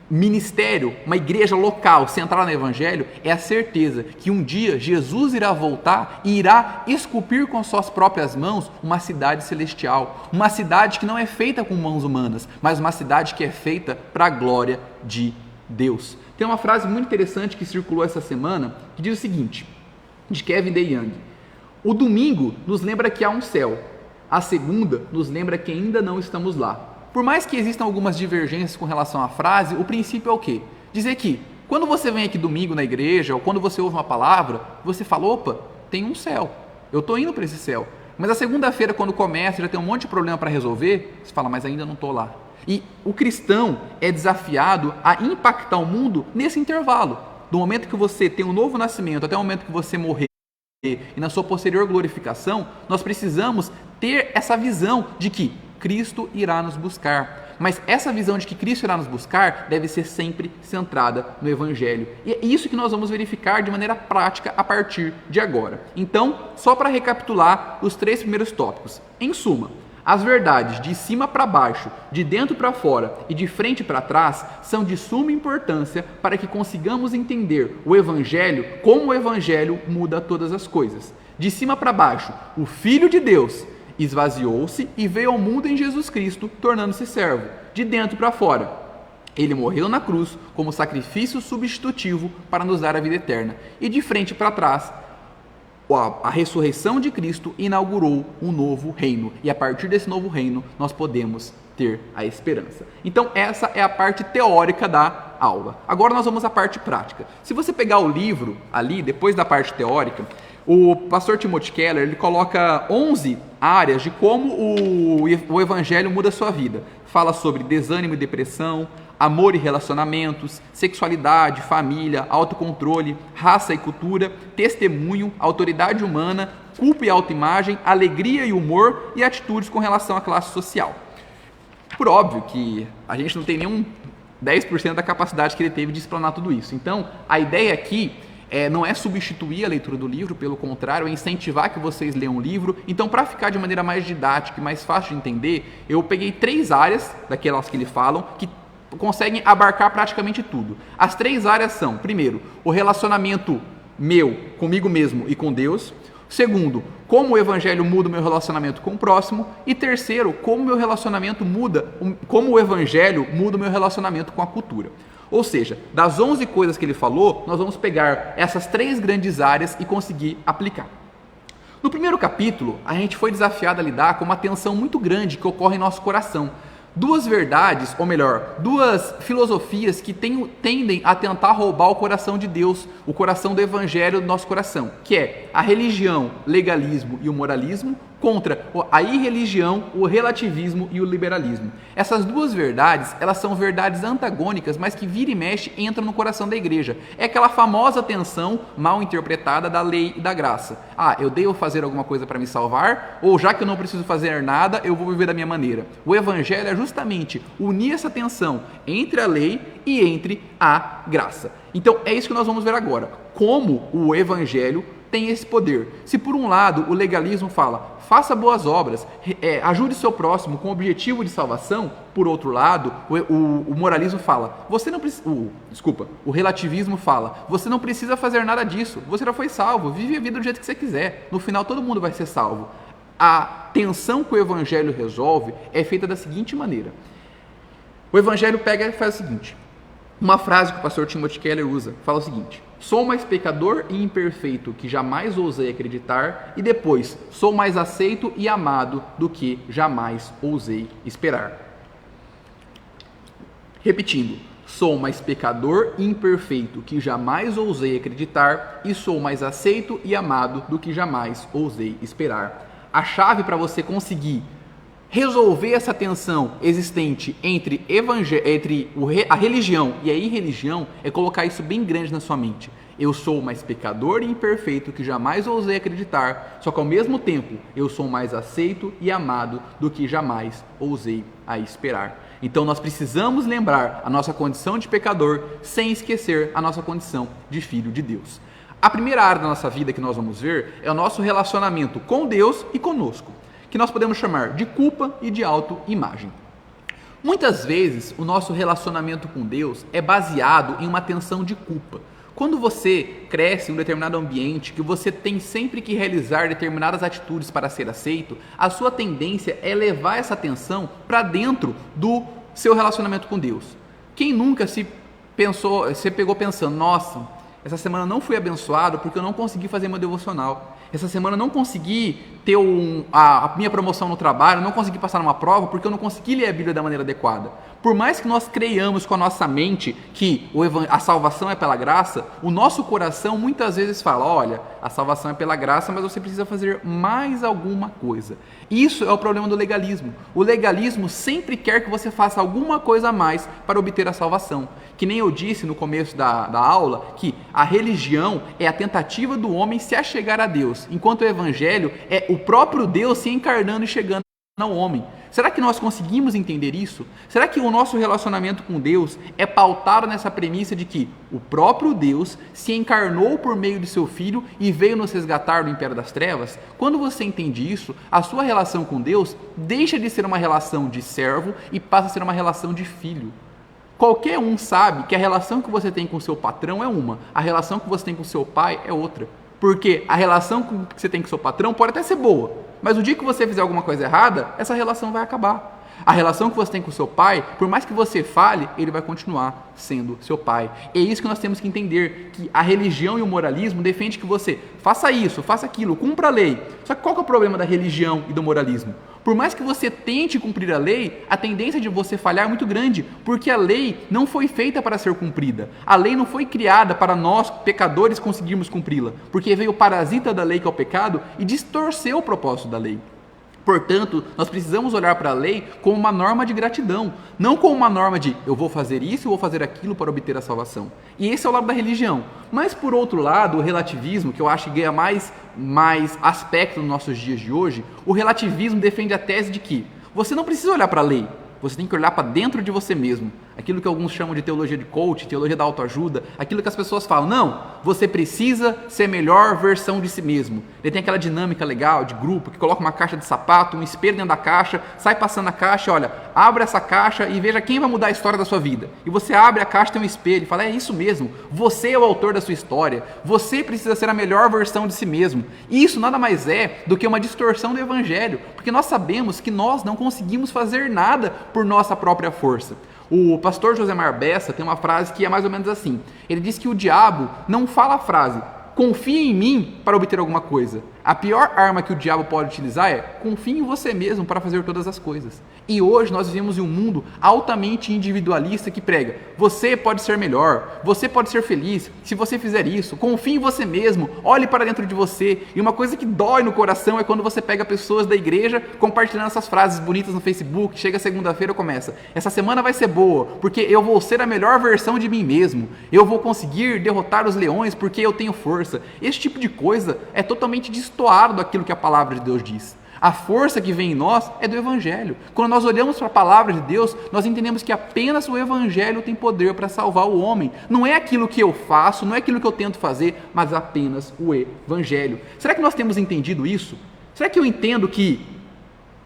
Speaker 1: ministério, uma igreja local centrada no Evangelho, é a certeza que um dia Jesus irá voltar e irá esculpir com suas próprias mãos uma cidade celestial, uma cidade que não é feita com mãos humanas, mas uma cidade que é feita para a glória de Deus. Tem uma frase muito interessante que circulou essa semana, que diz o seguinte, de Kevin DeYoung: o domingo nos lembra que há um céu, a segunda nos lembra que ainda não estamos lá. Por mais que existam algumas divergências com relação à frase, o princípio é o quê? Dizer que quando você vem aqui domingo na igreja, ou quando você ouve uma palavra, você fala, opa, tem um céu, eu estou indo para esse céu. Mas a segunda-feira, quando começa, já tem um monte de problema para resolver, você fala, mas ainda não estou lá. E o cristão é desafiado a impactar o mundo nesse intervalo. Do momento que você tem um novo nascimento até o momento que você morrer, e na sua posterior glorificação, nós precisamos ter essa visão de que Cristo irá nos buscar. Mas essa visão de que Cristo irá nos buscar deve ser sempre centrada no Evangelho. E é isso que nós vamos verificar de maneira prática a partir de agora. Então, só para recapitular os 3 primeiros tópicos. Em suma, as verdades de cima para baixo, de dentro para fora e de frente para trás são de suma importância para que consigamos entender o Evangelho, como o Evangelho muda todas as coisas. De cima para baixo, o Filho de Deus esvaziou-se e veio ao mundo em Jesus Cristo, tornando-se servo. De dentro para fora, ele morreu na cruz como sacrifício substitutivo para nos dar a vida eterna. E de frente para trás, a ressurreição de Cristo inaugurou um novo reino. E a partir desse novo reino, nós podemos ter a esperança. Então, essa é a parte teórica da aula. Agora nós vamos à parte prática. Se você pegar o livro ali, depois da parte teórica, o pastor Timothy Keller, ele coloca 11 áreas de como o Evangelho muda a sua vida. Fala sobre desânimo e depressão, amor e relacionamentos, sexualidade, família, autocontrole, raça e cultura, testemunho, autoridade humana, culpa e autoimagem, alegria e humor e atitudes com relação à classe social. Por óbvio que a gente não tem nenhum 10% da capacidade que ele teve de explanar tudo isso. Então, a ideia aqui não é substituir a leitura do livro, pelo contrário, é incentivar que vocês leiam o livro. Então, para ficar de maneira mais didática e mais fácil de entender, eu peguei 3 áreas, daquelas que ele falam, que conseguem abarcar praticamente tudo. As 3 áreas são, primeiro, o relacionamento meu, comigo mesmo e com Deus. Segundo, como o Evangelho muda o meu relacionamento com o próximo. E terceiro, como o Evangelho muda o meu relacionamento com a cultura. Ou seja, das 11 coisas que ele falou, nós vamos pegar essas 3 grandes áreas e conseguir aplicar. No primeiro capítulo, a gente foi desafiado a lidar com uma tensão muito grande que ocorre em nosso coração. 2 verdades, ou melhor, 2 filosofias que tendem a tentar roubar o coração de Deus, o coração do Evangelho do nosso coração, que é a religião, legalismo e o moralismo, contra a irreligião, o relativismo e o liberalismo. Essas 2 verdades, elas são verdades antagônicas, mas que vira e mexe entram no coração da igreja. É aquela famosa tensão mal interpretada da lei e da graça. Eu devo fazer alguma coisa para me salvar? Ou já que eu não preciso fazer nada, eu vou viver da minha maneira? O Evangelho é justamente unir essa tensão entre a lei e entre a graça. Então é isso que nós vamos ver agora. Como o Evangelho tem esse poder. Se por um lado o legalismo fala, faça boas obras, ajude seu próximo com o objetivo de salvação, por outro lado, o moralismo fala, o relativismo fala, você não precisa fazer nada disso, você já foi salvo, vive a vida do jeito que você quiser, no final todo mundo vai ser salvo. A tensão que o Evangelho resolve é feita da seguinte maneira. O Evangelho pega e faz o seguinte, uma frase que o pastor Timothy Keller usa, fala o seguinte, sou mais pecador e imperfeito que jamais ousei acreditar, e depois, sou mais aceito e amado do que jamais ousei esperar. Repetindo, sou mais pecador e imperfeito que jamais ousei acreditar, e sou mais aceito e amado do que jamais ousei esperar. A chave para você conseguir resolver essa tensão existente entre a religião e a irreligião é colocar isso bem grande na sua mente. Eu sou mais pecador e imperfeito que jamais ousei acreditar, só que ao mesmo tempo eu sou mais aceito e amado do que jamais ousei a esperar. Então nós precisamos lembrar a nossa condição de pecador sem esquecer a nossa condição de filho de Deus. A primeira área da nossa vida que nós vamos ver é o nosso relacionamento com Deus e conosco, que nós podemos chamar de culpa e de autoimagem. Muitas vezes o nosso relacionamento com Deus é baseado em uma tensão de culpa. Quando você cresce em um determinado ambiente, que você tem sempre que realizar determinadas atitudes para ser aceito, a sua tendência é levar essa tensão para dentro do seu relacionamento com Deus. Quem nunca se pegou pensando, nossa, essa semana não fui abençoado porque eu não consegui fazer meu devocional. Essa semana eu não consegui ter a minha promoção no trabalho, não consegui passar numa prova porque eu não consegui ler a Bíblia da maneira adequada. Por mais que nós creiamos com a nossa mente que a salvação é pela graça, o nosso coração muitas vezes fala, olha, a salvação é pela graça, mas você precisa fazer mais alguma coisa. Isso é o problema do legalismo. O legalismo sempre quer que você faça alguma coisa a mais para obter a salvação. Que nem eu disse no começo da aula, que a religião é a tentativa do homem se achegar a Deus, enquanto o evangelho é o próprio Deus se encarnando e chegando ao homem. Será que nós conseguimos entender isso? Será que o nosso relacionamento com Deus é pautado nessa premissa de que o próprio Deus se encarnou por meio de seu Filho e veio nos resgatar do império das trevas? Quando você entende isso, a sua relação com Deus deixa de ser uma relação de servo e passa a ser uma relação de filho. Qualquer um sabe que a relação que você tem com seu patrão é uma, a relação que você tem com seu pai é outra. Porque a relação que você tem com seu patrão pode até ser boa, mas o dia que você fizer alguma coisa errada, essa relação vai acabar. A relação que você tem com seu pai, por mais que você fale, ele vai continuar sendo seu pai. É isso que nós temos que entender, que a religião e o moralismo defendem que você faça isso, faça aquilo, cumpra a lei. Só que qual que é o problema da religião e do moralismo? Por mais que você tente cumprir a lei, a tendência de você falhar é muito grande, porque a lei não foi feita para ser cumprida. A lei não foi criada para nós, pecadores, conseguirmos cumpri-la, porque veio o parasita da lei, que é o pecado, e distorceu o propósito da lei. Portanto, nós precisamos olhar para a lei como uma norma de gratidão, não como uma norma de eu vou fazer isso, eu vou fazer aquilo para obter a salvação. E esse é o lado da religião. Mas, por outro lado, o relativismo, que eu acho que ganha mais aspecto nos nossos dias de hoje, o relativismo defende a tese de que você não precisa olhar para a lei, você tem que olhar para dentro de você mesmo. Aquilo que alguns chamam de teologia de coach, teologia da autoajuda, aquilo que as pessoas falam, não, você precisa ser a melhor versão de si mesmo. Ele tem aquela dinâmica legal de grupo, que coloca uma caixa de sapato, um espelho dentro da caixa, sai passando a caixa, olha, abre essa caixa e veja quem vai mudar a história da sua vida. E você abre a caixa, tem um espelho e fala, é isso mesmo, você é o autor da sua história, você precisa ser a melhor versão de si mesmo. E isso nada mais é do que uma distorção do evangelho, porque nós sabemos que nós não conseguimos fazer nada por nossa própria força. O pastor Josemar Bessa tem uma frase que é mais ou menos assim. Ele diz que o diabo não fala a frase, confie em mim para obter alguma coisa. A pior arma que o diabo pode utilizar é confie em você mesmo para fazer todas as coisas. E hoje nós vivemos em um mundo altamente individualista que prega, você pode ser melhor, você pode ser feliz se você fizer isso, confie em você mesmo, olhe para dentro de você. E uma coisa que dói no coração é quando você pega pessoas da igreja compartilhando essas frases bonitas no Facebook, chega segunda-feira e começa, essa semana vai ser boa, porque eu vou ser a melhor versão de mim mesmo, eu vou conseguir derrotar os leões porque eu tenho força. Esse tipo de coisa é totalmente destoado daquilo que a palavra de Deus diz. A força que vem em nós é do Evangelho. Quando nós olhamos para a palavra de Deus, nós entendemos que apenas o Evangelho tem poder para salvar o homem. Não é aquilo que eu faço, não é aquilo que eu tento fazer, mas apenas o Evangelho. Será que nós temos entendido isso? Será que eu entendo que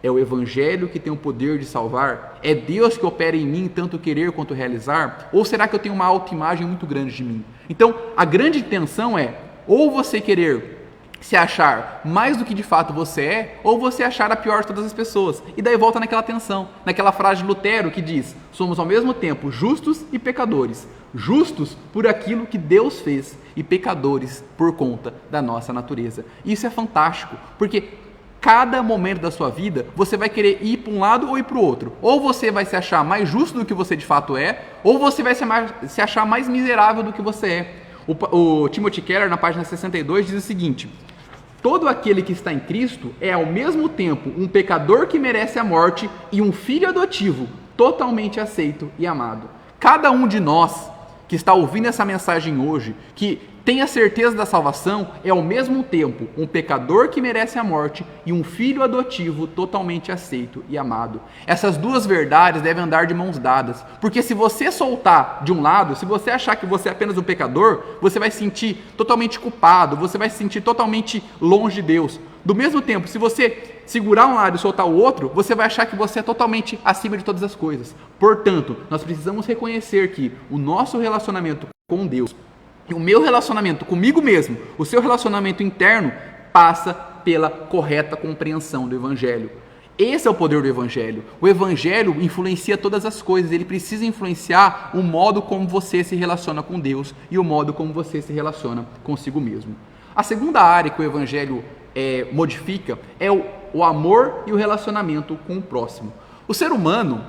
Speaker 1: é o Evangelho que tem o poder de salvar? É Deus que opera em mim tanto querer quanto realizar? Ou será que eu tenho uma autoimagem muito grande de mim? Então, a grande tensão é ou você querer se achar mais do que de fato você é, ou você achar a pior de todas as pessoas. E daí volta naquela tensão, naquela frase de Lutero que diz: somos ao mesmo tempo justos e pecadores, justos por aquilo que Deus fez e pecadores por conta da nossa natureza. Isso é fantástico, porque cada momento da sua vida você vai querer ir para um lado ou ir para o outro. Ou você vai se achar mais justo do que você de fato é, ou você vai se achar mais miserável do que você é. O Timothy Keller, na página 62, diz o seguinte: todo aquele que está em Cristo é ao mesmo tempo um pecador que merece a morte e um filho adotivo totalmente aceito e amado. Cada um de nós que está ouvindo essa mensagem hoje, que tem a certeza da salvação, é ao mesmo tempo um pecador que merece a morte e um filho adotivo totalmente aceito e amado. Essas duas verdades devem andar de mãos dadas, porque se você soltar de um lado, se você achar que você é apenas um pecador, você vai se sentir totalmente culpado, você vai se sentir totalmente longe de Deus. Do mesmo tempo, se você segurar um lado e soltar o outro, você vai achar que você é totalmente acima de todas as coisas. Portanto, nós precisamos reconhecer que o nosso relacionamento com Deus e o meu relacionamento comigo mesmo, o seu relacionamento interno, passa pela correta compreensão do Evangelho. Esse é o poder do Evangelho. O Evangelho influencia todas as coisas, ele precisa influenciar o modo como você se relaciona com Deus e o modo como você se relaciona consigo mesmo. A segunda área que o Evangelho modifica é o amor e o relacionamento com o próximo. O ser humano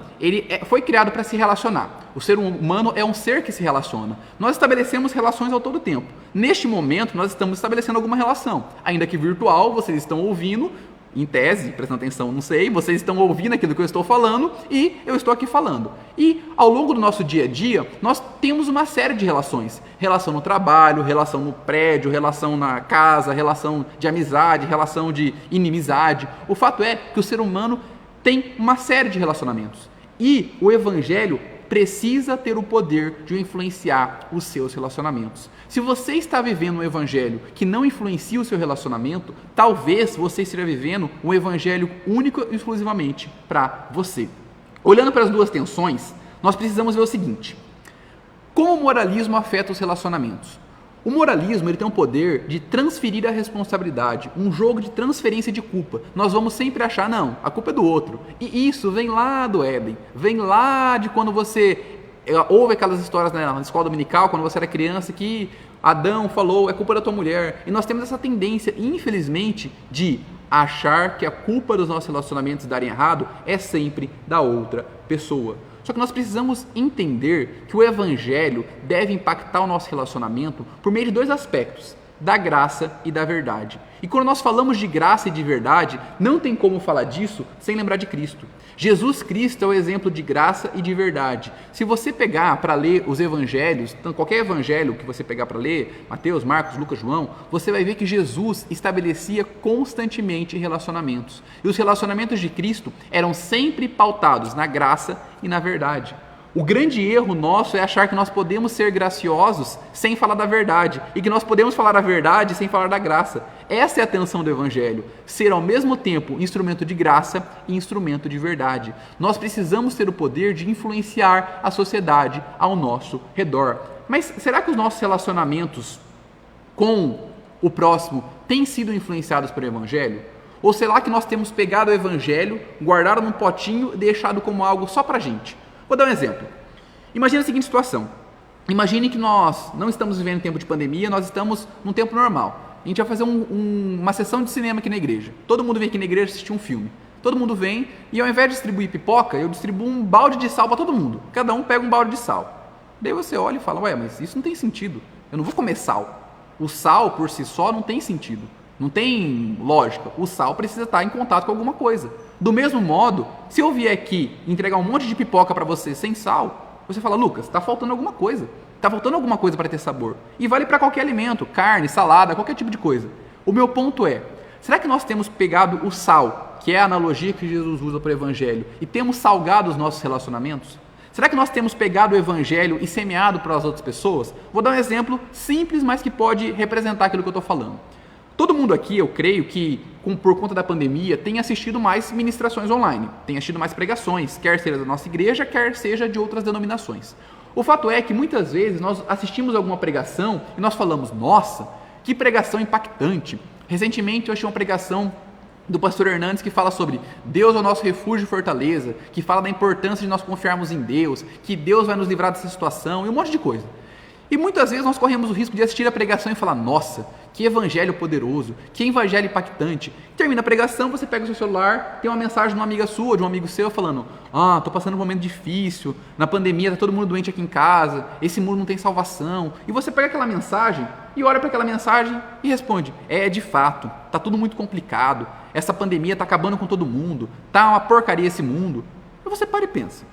Speaker 1: foi criado para se relacionar. O ser humano é um ser que se relaciona. Nós estabelecemos relações ao todo tempo. Neste momento, nós estamos estabelecendo alguma relação. Ainda que virtual, vocês estão ouvindo, em tese, prestando atenção, não sei, vocês estão ouvindo aquilo que eu estou falando e eu estou aqui falando. E ao longo do nosso dia a dia, nós temos uma série de relações. Relação no trabalho, relação no prédio, relação na casa, relação de amizade, relação de inimizade. O fato é que o ser humano tem uma série de relacionamentos. E o Evangelho precisa ter o poder de influenciar os seus relacionamentos. Se você está vivendo um Evangelho que não influencia o seu relacionamento, talvez você esteja vivendo um Evangelho único e exclusivamente para você. Olhando para as duas tensões, nós precisamos ver o seguinte: como o moralismo afeta os relacionamentos? O moralismo ele tem o poder de transferir a responsabilidade, um jogo de transferência de culpa. Nós vamos sempre achar, não, a culpa é do outro. E isso vem lá do Éden, vem lá de quando você ouve aquelas histórias na escola dominical, quando você era criança, que Adão falou, é culpa da tua mulher. E nós temos essa tendência, infelizmente, de achar que a culpa dos nossos relacionamentos darem errado é sempre da outra pessoa. Só que nós precisamos entender que o Evangelho deve impactar o nosso relacionamento por meio de dois aspectos: da graça e da verdade. E quando nós falamos de graça e de verdade, não tem como falar disso sem lembrar de Cristo. Jesus Cristo é o exemplo de graça e de verdade. Se você pegar para ler os evangelhos, qualquer evangelho que você pegar para ler, Mateus, Marcos, Lucas, João, você vai ver que Jesus estabelecia constantemente relacionamentos. E os relacionamentos de Cristo eram sempre pautados na graça e na verdade. O grande erro nosso é achar que nós podemos ser graciosos sem falar da verdade e que nós podemos falar a verdade sem falar da graça. Essa é a tensão do Evangelho, ser ao mesmo tempo instrumento de graça e instrumento de verdade. Nós precisamos ter o poder de influenciar a sociedade ao nosso redor. Mas será que os nossos relacionamentos com o próximo têm sido influenciados pelo Evangelho? Ou será que nós temos pegado o Evangelho, guardado num potinho e deixado como algo só pra gente? Vou dar um exemplo. Imagine a seguinte situação. Imagine que nós não estamos vivendo em tempo de pandemia, nós estamos num tempo normal. A gente vai fazer uma sessão de cinema aqui na igreja. Todo mundo vem aqui na igreja assistir um filme. Todo mundo vem e ao invés de distribuir pipoca, eu distribuo um balde de sal para todo mundo. Cada um pega um balde de sal. Daí você olha e fala, ué, mas isso não tem sentido. Eu não vou comer sal. O sal por si só não tem sentido. Não tem lógica. O sal precisa estar em contato com alguma coisa. Do mesmo modo, se eu vier aqui entregar um monte de pipoca para você sem sal, você fala, Lucas, está faltando alguma coisa. Está faltando alguma coisa para ter sabor. E vale para qualquer alimento, carne, salada, qualquer tipo de coisa. O meu ponto é, será que nós temos pegado o sal, que é a analogia que Jesus usa para o Evangelho, e temos salgado os nossos relacionamentos? Será que nós temos pegado o Evangelho e semeado para as outras pessoas? Vou dar um exemplo simples, mas que pode representar aquilo que eu estou falando. Todo mundo aqui, eu creio que, por conta da pandemia, tem assistido mais ministrações online, tem assistido mais pregações, quer seja da nossa igreja, quer seja de outras denominações. O fato é que muitas vezes nós assistimos alguma pregação e nós falamos, nossa, que pregação impactante, Recentemente eu achei uma pregação do pastor Hernandes que fala sobre Deus é o nosso refúgio e fortaleza, que fala da importância de nós confiarmos em Deus, que Deus vai nos livrar dessa situação e um monte de coisa. E muitas vezes nós corremos o risco de assistir a pregação e falar, nossa, que evangelho poderoso, que evangelho impactante. Termina a pregação, você pega o seu celular, tem uma mensagem de uma amiga sua, de um amigo seu, falando, estou passando um momento difícil, na pandemia está todo mundo doente aqui em casa, esse mundo não tem salvação. E você pega aquela mensagem e olha para aquela mensagem e responde, de fato, está tudo muito complicado, essa pandemia está acabando com todo mundo, está uma porcaria esse mundo. E você para e pensa,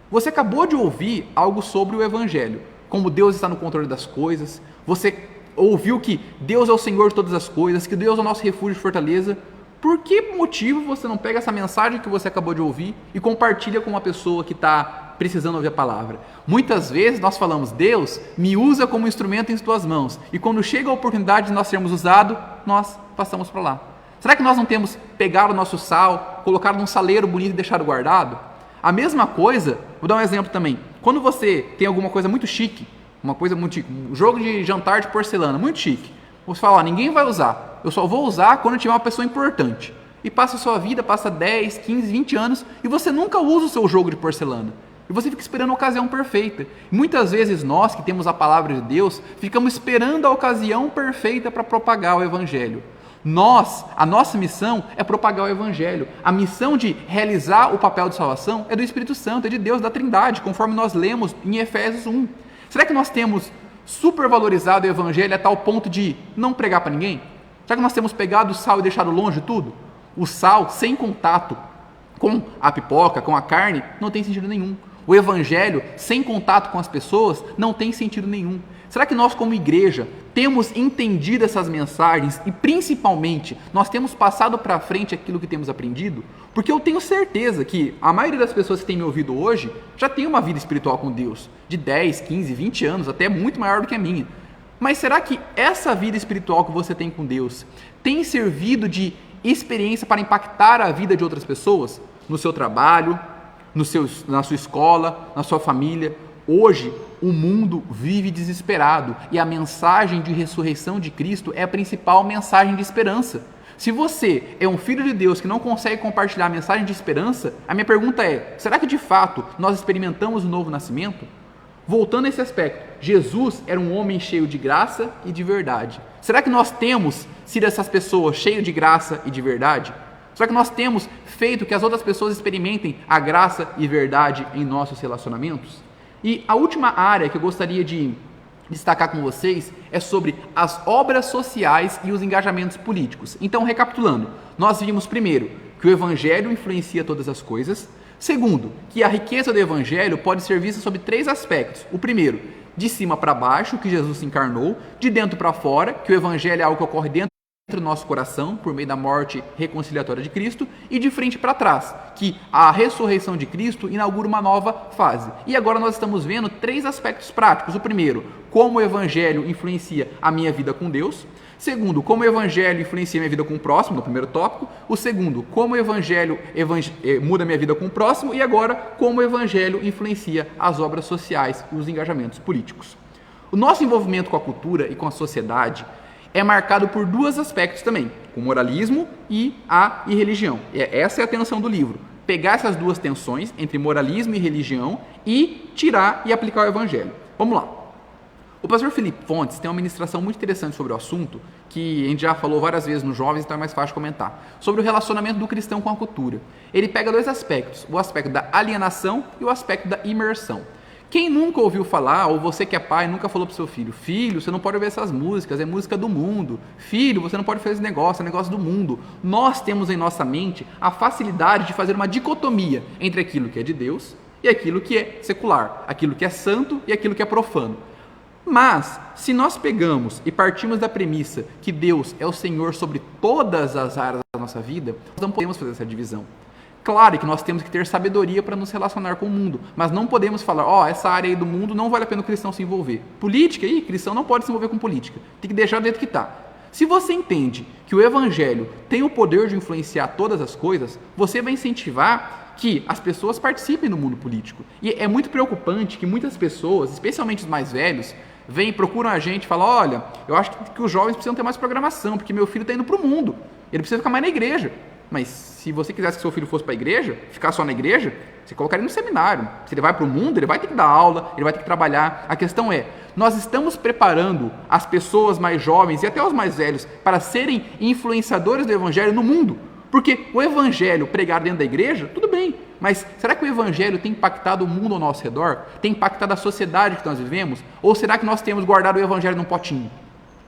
Speaker 1: você acabou de ouvir algo sobre o evangelho, como Deus está no controle das coisas, você ouviu que Deus é o Senhor de todas as coisas, que Deus é o nosso refúgio e fortaleza. Por que motivo você não pega essa mensagem que você acabou de ouvir e compartilha com uma pessoa que está precisando ouvir a palavra? Muitas vezes nós falamos, Deus me usa como instrumento em tuas mãos, e quando chega a oportunidade de nós sermos usados, nós passamos para lá. Será que nós não temos pegado o nosso sal, colocado num saleiro bonito e deixado guardado? A mesma coisa, vou dar um exemplo também, quando você tem alguma coisa muito chique, um jogo de jantar de porcelana, muito chique, você fala, ninguém vai usar, eu só vou usar quando tiver uma pessoa importante. E passa a sua vida, passa 10, 15, 20 anos, e você nunca usa o seu jogo de porcelana. E você fica esperando a ocasião perfeita. E muitas vezes nós, que temos a palavra de Deus, ficamos esperando a ocasião perfeita para propagar o evangelho. A nossa missão é propagar o evangelho. A missão de realizar o papel de salvação é do Espírito Santo, é de Deus, da Trindade, conforme nós lemos em Efésios 1. Será que nós temos supervalorizado o evangelho a tal ponto de não pregar para ninguém? Será que nós temos pegado o sal e deixado longe tudo? O sal, sem contato com a pipoca, com a carne, não tem sentido nenhum. O evangelho, sem contato com as pessoas, não tem sentido nenhum. Será que nós, como igreja, temos entendido essas mensagens e, principalmente, nós temos passado para frente aquilo que temos aprendido? Porque eu tenho certeza que a maioria das pessoas que tem me ouvido hoje já tem uma vida espiritual com Deus, de 10, 15, 20 anos, até muito maior do que a minha. Mas será que essa vida espiritual que você tem com Deus tem servido de experiência para impactar a vida de outras pessoas? No seu trabalho, na sua escola, na sua família? Hoje, o mundo vive desesperado e a mensagem de ressurreição de Cristo é a principal mensagem de esperança. Se você é um filho de Deus que não consegue compartilhar a mensagem de esperança, a minha pergunta é, será que de fato nós experimentamos o novo nascimento? Voltando a esse aspecto, Jesus era um homem cheio de graça e de verdade. Será que nós temos sido essas pessoas cheias de graça e de verdade? Será que nós temos feito que as outras pessoas experimentem a graça e verdade em nossos relacionamentos? E a última área que eu gostaria de destacar com vocês é sobre as obras sociais e os engajamentos políticos. Então, recapitulando, nós vimos primeiro que o evangelho influencia todas as coisas. Segundo, que a riqueza do evangelho pode ser vista sob 3 aspectos. O primeiro, de cima para baixo, que Jesus se encarnou, de dentro para fora, que o evangelho é algo que ocorre dentro do nosso coração, por meio da morte reconciliatória de Cristo, e de frente para trás, que a ressurreição de Cristo inaugura uma nova fase. E agora nós estamos vendo 3 aspectos práticos. O primeiro, como o evangelho influencia a minha vida com Deus. Segundo, como o evangelho influencia a minha vida com o próximo, no primeiro tópico. O segundo, como o evangelho muda a minha vida com o próximo. E agora, como o evangelho influencia as obras sociais e os engajamentos políticos. O nosso envolvimento com a cultura e com a sociedade é marcado por 2 aspectos também, o moralismo e a irreligião. Essa é a tensão do livro. Pegar essas 2 tensões entre moralismo e religião e tirar e aplicar o evangelho. Vamos lá. O pastor Felipe Fontes tem uma ministração muito interessante sobre o assunto, que a gente já falou várias vezes nos jovens, então é mais fácil comentar, sobre o relacionamento do cristão com a cultura. Ele pega 2 aspectos, o aspecto da alienação e o aspecto da imersão. Quem nunca ouviu falar, ou você que é pai, nunca falou para o seu filho, filho, você não pode ouvir essas músicas, é música do mundo. Filho, você não pode fazer esse negócio, é negócio do mundo. Nós temos em nossa mente a facilidade de fazer uma dicotomia entre aquilo que é de Deus e aquilo que é secular, aquilo que é santo e aquilo que é profano. Mas, se nós pegamos e partimos da premissa que Deus é o Senhor sobre todas as áreas da nossa vida, nós não podemos fazer essa divisão. Claro que nós temos que ter sabedoria para nos relacionar com o mundo, mas não podemos falar, essa área aí do mundo não vale a pena o cristão se envolver. Política, cristão não pode se envolver com política, tem que deixar do jeito que está. Se você entende que o evangelho tem o poder de influenciar todas as coisas, você vai incentivar que as pessoas participem do mundo político. E é muito preocupante que muitas pessoas, especialmente os mais velhos, vêm, procuram a gente e falam, olha, eu acho que os jovens precisam ter mais programação, porque meu filho está indo para o mundo, ele precisa ficar mais na igreja. Mas se você quisesse que seu filho fosse para a igreja, ficar só na igreja, você colocaria no seminário. Se ele vai para o mundo, ele vai ter que dar aula, ele vai ter que trabalhar. A questão é, nós estamos preparando as pessoas mais jovens e até os mais velhos para serem influenciadores do evangelho no mundo? Porque o evangelho pregado dentro da igreja, tudo bem, mas será que o evangelho tem impactado o mundo ao nosso redor? Tem impactado a sociedade que nós vivemos? Ou será que nós temos guardado o evangelho num potinho?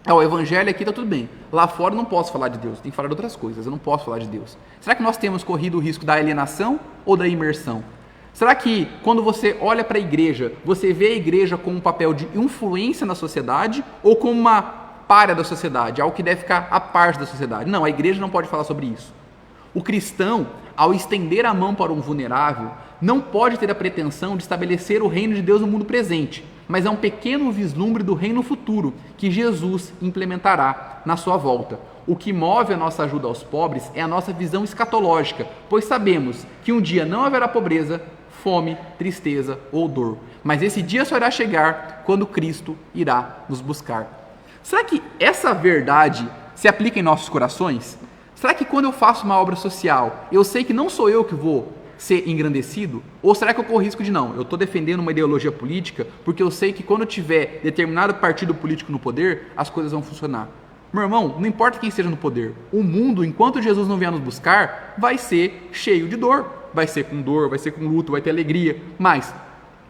Speaker 1: O evangelho aqui está tudo bem, lá fora eu não posso falar de Deus, tem que falar de outras coisas, eu não posso falar de Deus. Será que nós temos corrido o risco da alienação ou da imersão? Será que quando você olha para a igreja, você vê a igreja com um papel de influência na sociedade ou como uma párea da sociedade, algo que deve ficar à parte da sociedade? Não, a igreja não pode falar sobre isso. O cristão, ao estender a mão para um vulnerável, não pode ter a pretensão de estabelecer o reino de Deus no mundo presente, mas é um pequeno vislumbre do reino futuro que Jesus implementará na sua volta. O que move a nossa ajuda aos pobres é a nossa visão escatológica, pois sabemos que um dia não haverá pobreza, fome, tristeza ou dor. Mas esse dia só irá chegar quando Cristo irá nos buscar. Será que essa verdade se aplica em nossos corações? Será que quando eu faço uma obra social, eu sei que não sou eu que vou ser engrandecido? Ou será que eu corro risco de não? Eu estou defendendo uma ideologia política porque eu sei que quando tiver determinado partido político no poder, as coisas vão funcionar. Meu irmão, não importa quem esteja no poder, o mundo, enquanto Jesus não vier nos buscar, vai ser cheio de dor. Vai ser com dor, vai ser com luto, vai ter alegria, mas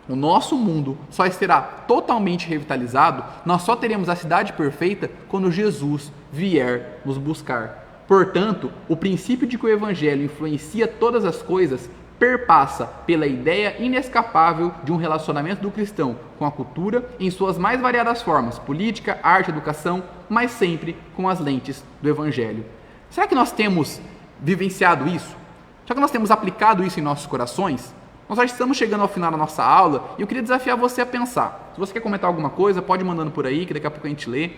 Speaker 1: o nosso mundo só será totalmente revitalizado, nós só teremos a cidade perfeita quando Jesus vier nos buscar. Portanto, o princípio de que o evangelho influencia todas as coisas perpassa pela ideia inescapável de um relacionamento do cristão com a cultura em suas mais variadas formas, política, arte, educação, mas sempre com as lentes do evangelho. Será que nós temos vivenciado isso? Será que nós temos aplicado isso em nossos corações? Nós já estamos chegando ao final da nossa aula e eu queria desafiar você a pensar. Se você quer comentar alguma coisa, pode ir mandando por aí, que daqui a pouco a gente lê.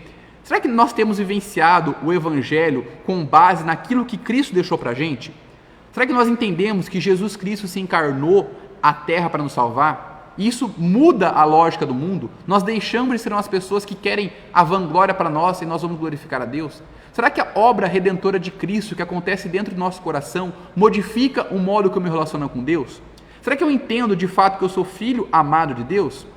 Speaker 1: Será que nós temos vivenciado o evangelho com base naquilo que Cristo deixou para a gente? Será que nós entendemos que Jesus Cristo se encarnou à terra para nos salvar? E isso muda a lógica do mundo? Nós deixamos de ser umas pessoas que querem a vanglória para nós e nós vamos glorificar a Deus? Será que a obra redentora de Cristo que acontece dentro do nosso coração modifica o modo que eu me relaciono com Deus? Será que eu entendo de fato que eu sou filho amado de Deus?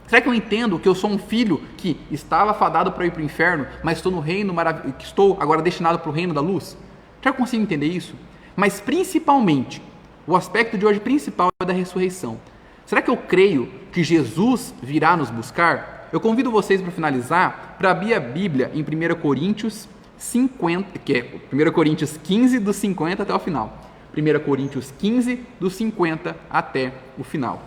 Speaker 1: Será que eu entendo que eu sou um filho que estava fadado para ir para o inferno, mas estou no reino que estou agora destinado para o reino da luz? Será que eu consigo entender isso? Mas principalmente, o aspecto de hoje principal é da ressurreição. Será que eu creio que Jesus virá nos buscar? Eu convido vocês para finalizar, para abrir a Bíblia em 1 Coríntios 50, que é 1 Coríntios 15, do 50 até o final. 1 Coríntios 15, do 50 até o final.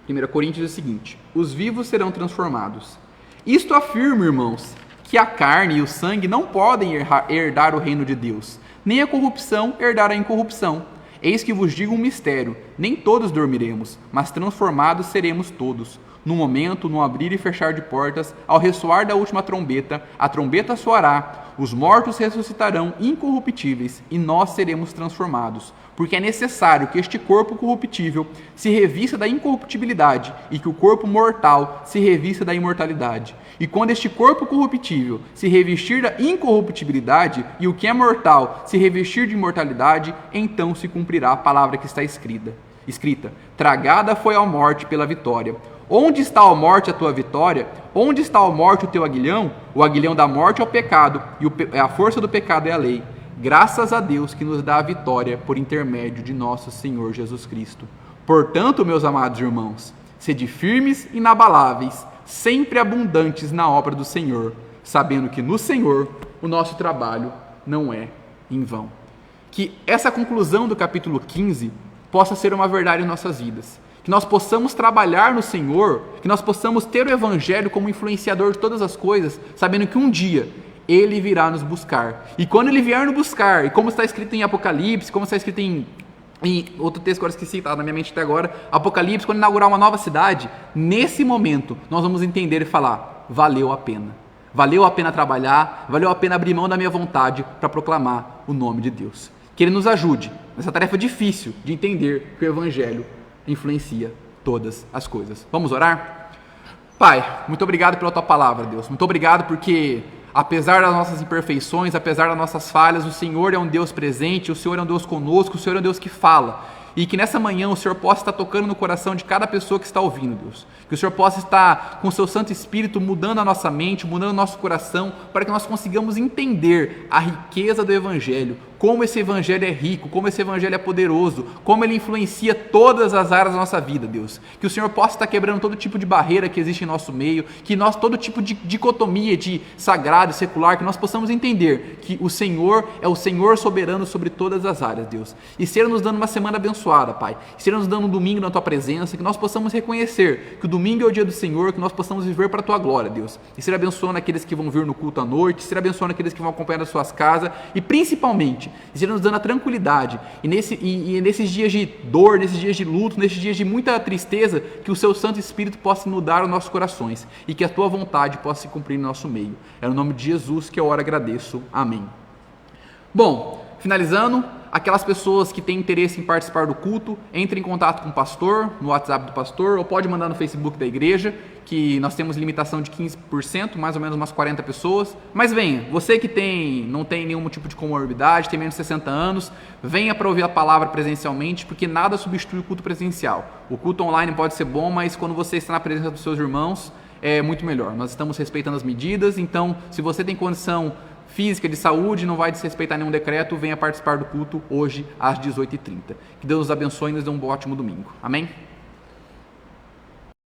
Speaker 1: 1 Coríntios é o seguinte: os vivos serão transformados. Isto afirma, irmãos, que a carne e o sangue não podem herdar o reino de Deus, nem a corrupção herdar a incorrupção. Eis que vos digo um mistério: nem todos dormiremos, mas transformados seremos todos. No momento, no abrir e fechar de portas, ao ressoar da última trombeta, a trombeta soará, os mortos ressuscitarão incorruptíveis, e nós seremos transformados. Porque é necessário que este corpo corruptível se revista da incorruptibilidade e que o corpo mortal se revista da imortalidade. E quando este corpo corruptível se revestir da incorruptibilidade e o que é mortal se revestir de imortalidade, então se cumprirá a palavra que está escrita: tragada foi a morte pela vitória. Onde está a morte a tua vitória? Onde está a morte o teu aguilhão? O aguilhão da morte é o pecado, e a força do pecado é a lei. Graças a Deus que nos dá a vitória por intermédio de nosso Senhor Jesus Cristo. Portanto, meus amados irmãos, sede firmes e inabaláveis, sempre abundantes na obra do Senhor, sabendo que no Senhor o nosso trabalho não é em vão. Que essa conclusão do capítulo 15 possa ser uma verdade em nossas vidas. Que nós possamos trabalhar no Senhor, que nós possamos ter o Evangelho como influenciador de todas as coisas, sabendo que um dia Ele virá nos buscar. E quando Ele vier nos buscar, e como está escrito em Apocalipse, como está escrito em outro texto que eu esqueci, está na minha mente até agora, Apocalipse, quando inaugurar uma nova cidade, nesse momento nós vamos entender e falar: valeu a pena. Valeu a pena trabalhar, valeu a pena abrir mão da minha vontade para proclamar o nome de Deus. Que Ele nos ajude nessa tarefa difícil de entender que o Evangelho influencia todas as coisas. Vamos orar? Pai, muito obrigado pela Tua palavra, Deus. Muito obrigado porque, apesar das nossas imperfeições, apesar das nossas falhas, o Senhor é um Deus presente, o Senhor é um Deus conosco, o Senhor é um Deus que fala. E que nessa manhã o Senhor possa estar tocando no coração de cada pessoa que está ouvindo, Deus. Que o Senhor possa estar com o Seu Santo Espírito mudando a nossa mente, mudando o nosso coração, para que nós consigamos entender a riqueza do Evangelho, como esse Evangelho é rico, como esse Evangelho é poderoso, como ele influencia todas as áreas da nossa vida, Deus. Que o Senhor possa estar quebrando todo tipo de barreira que existe em nosso meio, que nós, todo tipo de dicotomia de sagrado e secular, que nós possamos entender que o Senhor é o Senhor soberano sobre todas as áreas, Deus. E seja nos dando uma semana abençoada, Pai. Seja nos dando um domingo na Tua presença, que nós possamos reconhecer que o domingo é o dia do Senhor, que nós possamos viver para a Tua glória, Deus. E seja abençoando aqueles que vão vir no culto à noite, seja abençoando aqueles que vão acompanhar nas suas casas e principalmente seja nos dando a tranquilidade e nesses dias de dor, nesses dias de luto, nesses dias de muita tristeza, que o Seu Santo Espírito possa inundar os nossos corações e que a Tua vontade possa se cumprir no nosso meio. É no nome de Jesus que eu oro e agradeço. Amém. Bom, finalizando, aquelas pessoas que têm interesse em participar do culto, entre em contato com o pastor, no WhatsApp do pastor, ou pode mandar no Facebook da igreja, que nós temos limitação de 15%, mais ou menos umas 40 pessoas. Mas venha, você que não tem nenhum tipo de comorbidade, tem menos de 60 anos, venha para ouvir a palavra presencialmente, porque nada substitui o culto presencial. O culto online pode ser bom, mas quando você está na presença dos seus irmãos, é muito melhor. Nós estamos respeitando as medidas, então se você tem condição física, de saúde, não vai desrespeitar nenhum decreto, venha participar do culto hoje às 18h30. Que Deus os abençoe e nos dê um ótimo domingo. Amém?